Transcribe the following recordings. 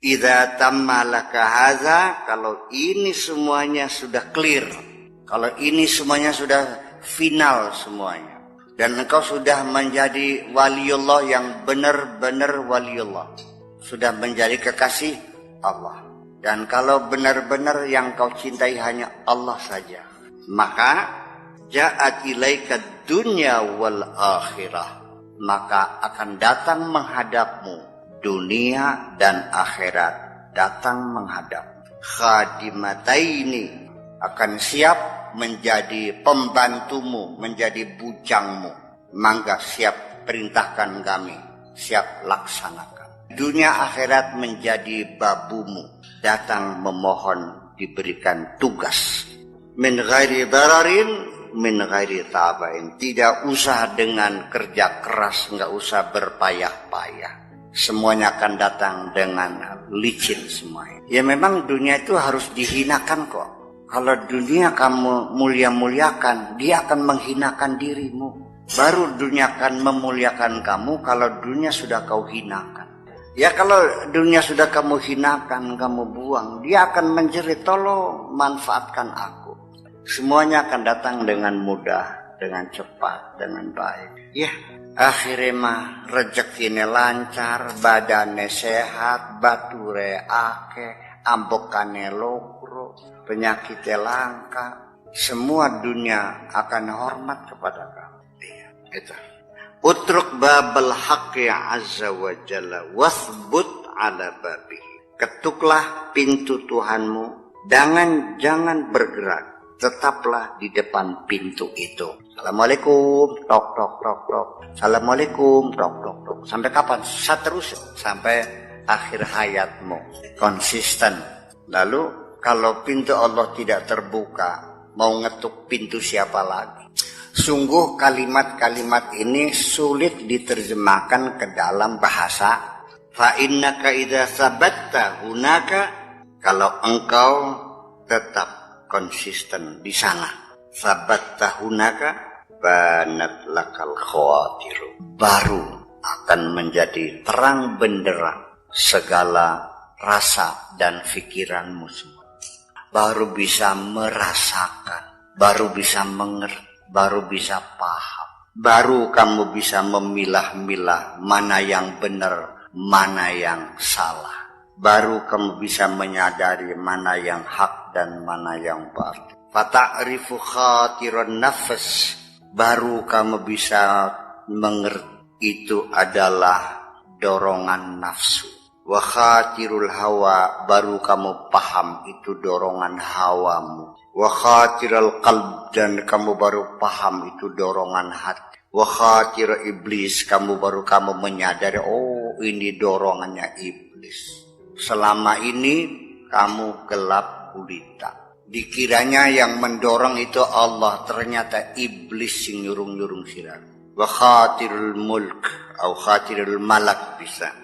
Idza tamma laka hadza, kalau ini semuanya sudah clear, kalau ini semuanya sudah final semuanya, dan engkau sudah menjadi waliullah yang benar-benar waliullah, sudah menjadi kekasih Allah, dan kalau benar-benar yang kau cintai hanya Allah saja, maka ja'at ilaika dunya wal akhirah, maka akan datang menghadapmu dunia dan akhirat, datang menghadap. Khadimataini, akan siap menjadi pembantumu, menjadi bujangmu. Mangga siap perintahkan kami, siap laksanakan. Dunia akhirat menjadi babumu, datang memohon diberikan tugas. Min ghairi dararin, min ghairi tabain. Tidak usah dengan kerja keras, nggak usah berpayah-payah. Semuanya akan datang dengan licin semuanya. Ya memang dunia itu harus dihinakan kok. Kalau dunia kamu mulia-muliakan, dia akan menghinakan dirimu. Baru dunia akan memuliakan kamu kalau dunia sudah kau hinakan. Ya kalau dunia sudah kamu hinakan, kamu buang, dia akan menjerit, tolong manfaatkan aku. Semuanya akan datang dengan mudah, dengan cepat, dengan baik. Ya, akhirnya mah rezekine lancar, badannya sehat, bature ake, ambokane logro, penyakitnya langka. Semua dunia akan hormat kepada kamu. Iya, itu. Utruk babal haqqi azza wa jalla wasbut ala babihi. Ketuklah pintu Tuhanmu, jangan bergerak. Tetaplah di depan pintu itu. Assalamualaikum, tok tok tok tok. Assalamualaikum, tok tok tok. Sampai kapan? Seterusnya sampai akhir hayatmu. Konsisten. Lalu kalau pintu Allah tidak terbuka, mau ngetuk pintu siapa lagi? Sungguh kalimat-kalimat ini sulit diterjemahkan ke dalam bahasa. Fa innaka idza sabatta hunaka, kalau engkau tetap konsisten di sana, sabatta hunaka banat lakal khawatiru, baru akan menjadi terang benderang segala rasa dan pikiranmu semua. Baru bisa merasakan, baru bisa mengerti, baru bisa paham, baru kamu bisa memilah-milah mana yang benar, mana yang salah. Baru kamu bisa menyadari mana yang hak dan mana yang batil. Fata'rifu khatiran nafs, baru kamu bisa mengerti itu adalah dorongan nafsu. Wa khatirul hawa, baru kamu paham itu dorongan hawamu. Wa khatirul qalb, dan kamu baru paham itu dorongan hati. Wa khatir iblis, kamu menyadari, oh ini dorongannya iblis. Selama ini kamu gelap gulita. Dikiranya yang mendorong itu Allah, ternyata iblis yang nyurung-nyurung sirah. Wa khatirul mulk atau khatirul malak bisa.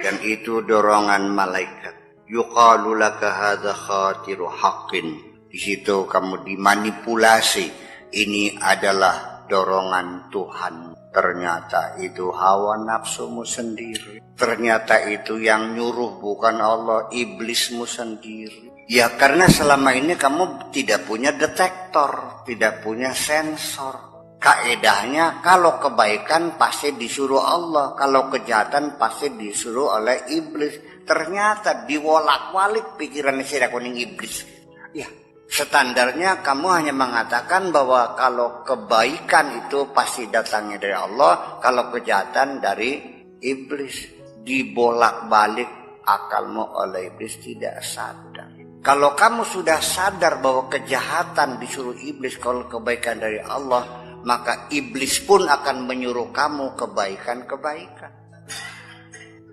Dan itu dorongan malaikat. Yuqalu laka hadza khatiru haqqin. Di situ kamu dimanipulasi. Ini adalah dorongan Tuhan. Ternyata itu hawa nafsumu sendiri. Ternyata itu yang nyuruh bukan Allah, iblismu sendiri. Ya karena selama ini kamu tidak punya detektor, tidak punya sensor. Kaedahnya kalau kebaikan pasti disuruh Allah, kalau kejahatan pasti disuruh oleh iblis. Ternyata diwolak-walik pikiran si kuning iblis. Ya, standarnya kamu hanya mengatakan bahwa kalau kebaikan itu pasti datangnya dari Allah, kalau kejahatan dari iblis. Dibolak-balik akalmu oleh iblis, tidak sadar. Kalau kamu sudah sadar bahwa kejahatan disuruh iblis, kalau kebaikan dari Allah, maka iblis pun akan menyuruh kamu kebaikan-kebaikan.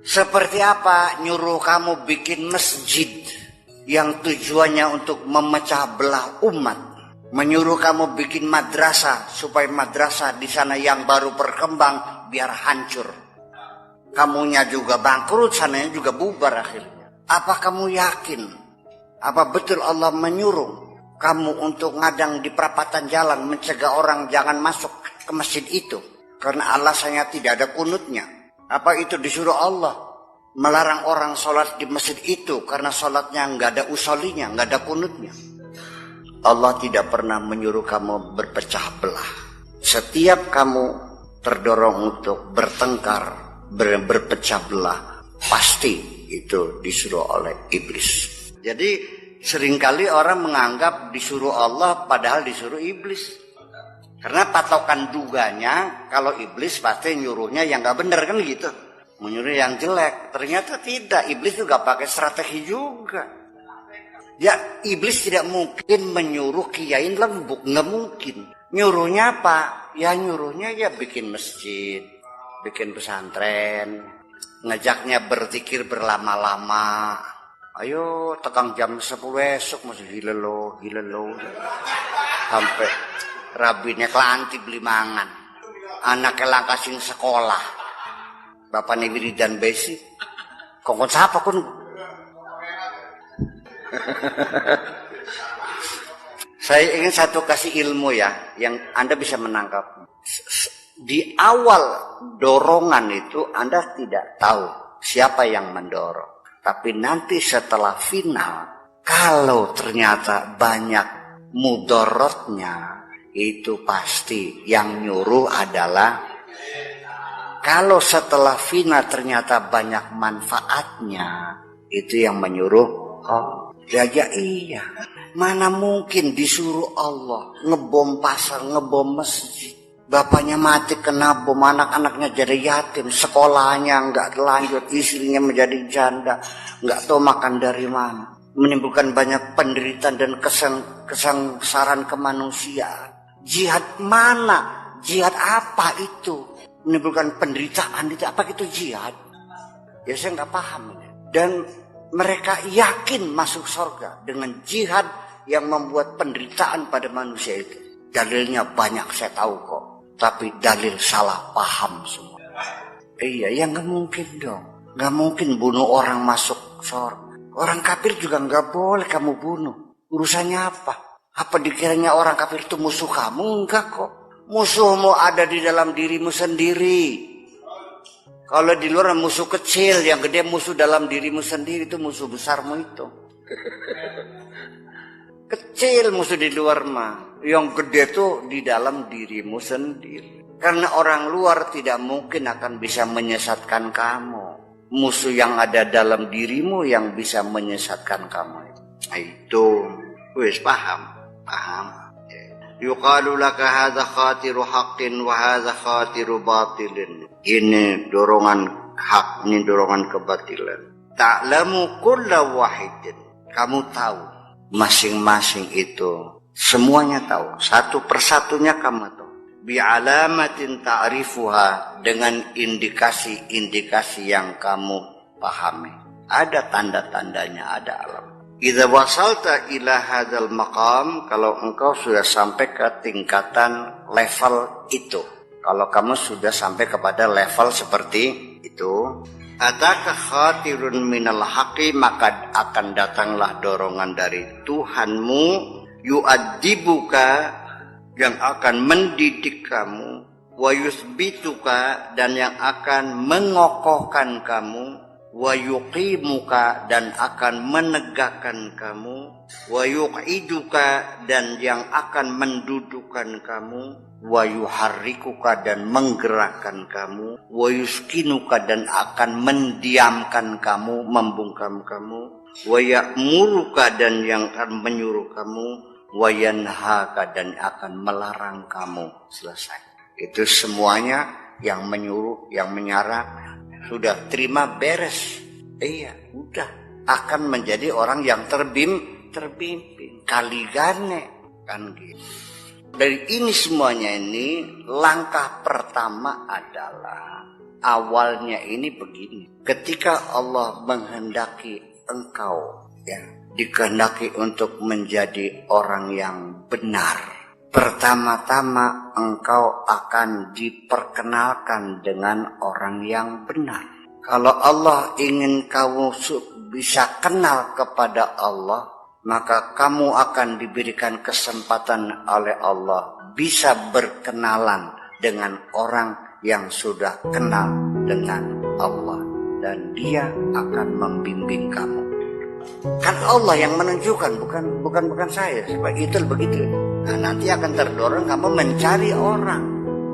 Seperti apa? Nyuruh kamu bikin masjid yang tujuannya untuk memecah belah umat. Menyuruh kamu bikin madrasah supaya madrasah di sana yang baru berkembang biar hancur. Kamunya juga bangkrut, sananya juga bubar akhirnya. Apa kamu yakin? Apa betul Allah menyuruh kamu untuk ngadang di perapatan jalan, mencegah orang jangan masuk ke masjid itu? Karena alasannya tidak ada kunutnya. Apa itu disuruh Allah? melarang orang sholat di masjid itu karena sholatnya nggak ada usolinya, nggak ada kunutnya. Allah tidak pernah menyuruh kamu berpecah belah. Setiap kamu terdorong untuk bertengkar, berpecah belah, pasti itu disuruh oleh iblis. Jadi seringkali orang menganggap disuruh Allah padahal disuruh iblis. Karena patokan duganya kalau iblis pasti nyuruhnya yang nggak benar kan gitu, menyuruh yang jelek. Ternyata tidak, iblis juga pakai strategi juga. Ya iblis tidak mungkin menyuruh kiai lembuk, nggak mungkin. Nyuruhnya apa? Ya nyuruhnya ya bikin masjid, bikin pesantren, ngajaknya berzikir berlama-lama. Ayo tekan jam 10 esok masih hilelo sampai rabine kelanti beli mangan, anaknya langkasing sekolah, bapaknya wiridan besi, kongkon siapa kun? Saya ingin satu kasih ilmu ya, yang Anda bisa menangkap. Di awal dorongan itu Anda tidak tahu siapa yang mendorong, tapi nanti setelah final, kalau ternyata banyak mudorotnya, itu pasti yang nyuruh adalah. Kalau setelah final ternyata banyak manfaatnya, itu yang menyuruh. Oh, ya iya. Mana mungkin disuruh Allah ngebom pasar, ngebom masjid. Bapaknya mati kena bom, anak-anaknya jadi yatim, sekolahnya nggak lanjut, istrinya menjadi janda, nggak tahu makan dari mana, menimbulkan banyak penderitaan dan kesangsaran kemanusiaan. Jihad mana? Jihad apa itu? Menimbulkan penderitaan itu, apa itu jihad? Ya saya nggak paham. Dan mereka yakin masuk surga dengan jihad yang membuat penderitaan pada manusia itu. Dalilnya banyak saya tahu kok, tapi dalil salah paham semua. Iya, ya nggak mungkin dong. Nggak mungkin bunuh orang masuk surga. Orang kafir juga nggak boleh kamu bunuh. Urusannya apa? Apa dikiranya orang kafir itu musuh kamu? Enggak kok. Musuhmu ada di dalam dirimu sendiri. Kalau di luar musuh kecil, yang gede musuh dalam dirimu sendiri, itu musuh besarmu itu. Kecil musuh di luar mah, yang gede tuh di dalam dirimu sendiri. Karena orang luar tidak mungkin akan bisa menyesatkan kamu. Musuh yang ada dalam dirimu yang bisa menyesatkan kamu. Itu wis paham. Yuqalu laka hadza khatiru haqqin wa hadza khatiru batilin. Ini dorongan hak, ini dorongan kebatilan. Ta'lamu kulla wahidin. Kamu tahu masing-masing itu, semuanya tahu, satu persatunya kamu tahu. Bi'alamatin ta'rifuha, dengan indikasi-indikasi yang kamu pahami. Ada tanda-tandanya, ada alam. Idza wasalta ila hadzal maqam, kalau engkau sudah sampai ke tingkatan level itu, kalau kamu sudah sampai kepada level seperti itu, ataka khatirun minal haqi, maka akan datanglah dorongan dari Tuhanmu, yu'adzibuka, yang akan mendidik kamu, wa yusbituka, dan yang akan mengokohkan kamu, wa yuqimuka, dan akan menegakkan kamu, wa yuqiduka, dan yang akan mendudukkan kamu, wa yuharrikuka, dan menggerakkan kamu, wa yuskinuka, dan akan mendiamkan kamu, membungkam kamu, wa ya'muruka, dan yang akan menyuruh kamu, wa yanhaka, dan akan melarang kamu. Selesai. Itu semuanya yang menyuruh, yang menyarang, sudah terima beres. Iya, udah akan menjadi orang yang terbimbing, kaligane kan gitu. Dari ini semuanya ini, langkah pertama adalah awalnya ini begini. Ketika Allah menghendaki engkau, ya, dikehendaki untuk menjadi orang yang benar, pertama-tama engkau akan diperkenalkan dengan orang yang benar. Kalau Allah ingin kamu bisa kenal kepada Allah, maka kamu akan diberikan kesempatan oleh Allah bisa berkenalan dengan orang yang sudah kenal dengan Allah. dan Dia akan membimbing kamu. Kan Allah yang menunjukkan, bukan saya. Sebab itu begitu. Nah, nanti akan terdorong kamu mencari orang.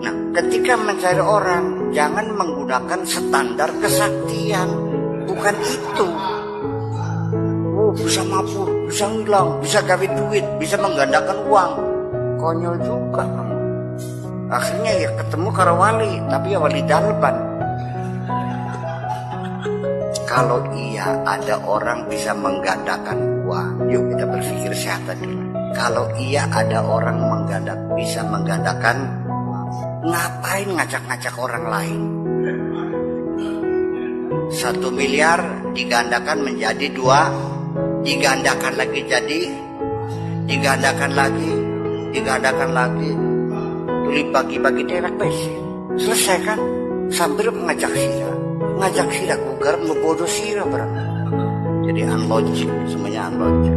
Nah, ketika mencari orang, jangan menggunakan standar kesaktian. Bukan itu. Oh, bisa mabur, bisa hilang, bisa gawe duit, bisa menggandakan uang. Konyol juga kamu. Akhirnya ya ketemu karo wali, tapi ya wali dalban. Kalau iya ada orang bisa menggandakan uang, yuk kita berpikir sehat dulu. Kalau iya ada orang bisa menggandakan, ngapain ngajak-ngajak orang lain? 1 miliar digandakan menjadi 2, digandakan lagi jadi, digandakan lagi, beli bagi-bagi daerah pesi. Selesai kan? Sambil mengajak sila, bukan membodoh sila berarti. Jadi unlogic, semuanya unlogic.